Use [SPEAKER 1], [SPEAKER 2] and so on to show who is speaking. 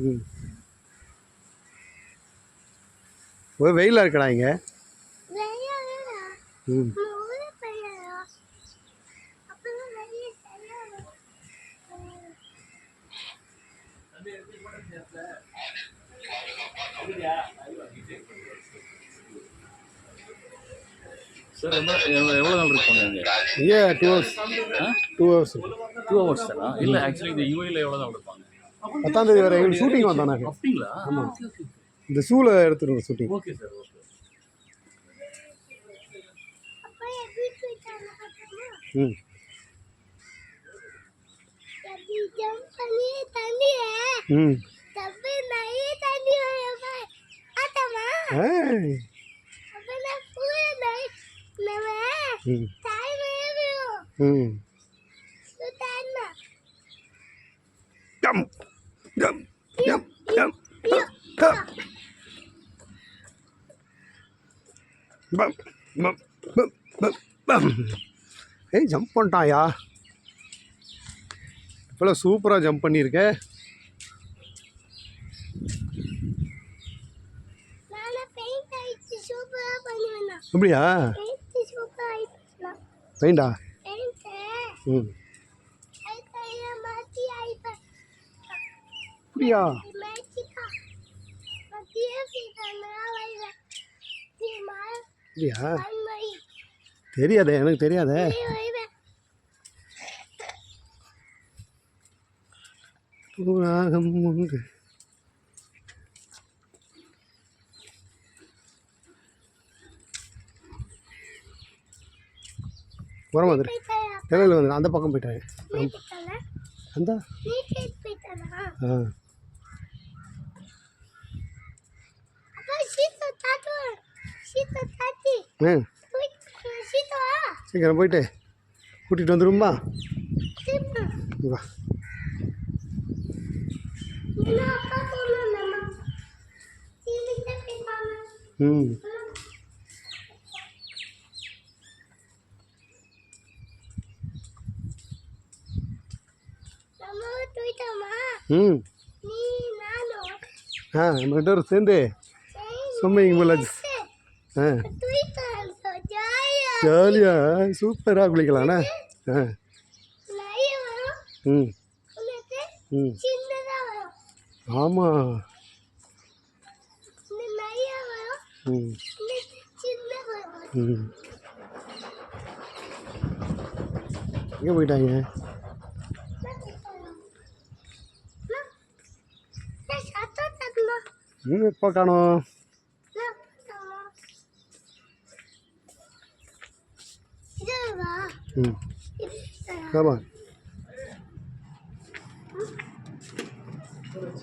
[SPEAKER 1] ம் ஒரு வெயிலாக இருக்கடா இங்கே. ம்
[SPEAKER 2] சார் எவ்வளோ நாள் இருப்பாங்க இங்கே?
[SPEAKER 1] இங்கே 2 hours. 2 hours.
[SPEAKER 2] 2 hours தானா? இல்லை ஆக்சுவலி இந்த யூஏல எவ்வளோ நாள் இருப்பாங்க?
[SPEAKER 1] 10ஆம் தேதி வரை எங்களுக்கு ஷூட்டிங் வந்தோம் நாங்கள்.
[SPEAKER 2] அப்படிங்களா?
[SPEAKER 1] ஆமாம், இந்த ஷூவில் எடுத்துருவோம் ஷூட்டிங்.
[SPEAKER 2] Okay sir, okay.
[SPEAKER 1] ம் ம் ஏய் ஜம்ப் பண்ணிட்டாயா, இவ்வளோ சூப்பராக ஜம்ப் பண்ணியிருக்க. அப்படியா? பெயிண்டா? ம் அப்படியா? அப்படியா? தெரியாதே, எனக்கு தெரியாதே. பூராகம் உண்டு. உரம் வந்துடு, நிழல் வந்து அந்த பக்கம் போயிட்டாங்க. அந்த ஆ சீக்கிரம் போயிட்டு கூட்டிகிட்டு வந்துடும்பா. வா ம் ம் ஆ நம்ம 2 பேரும் சேர்ந்து ஸ்விம்மிங் பூல். ஆ ஜாலியாக சூப்பராக குளிக்கலாண்ணா. ஆ ம் ம் ஆமாம். ம் ம் எங்கே போயிட்டாங்க? எப்போ காணோம்? ம் ஆமாம்.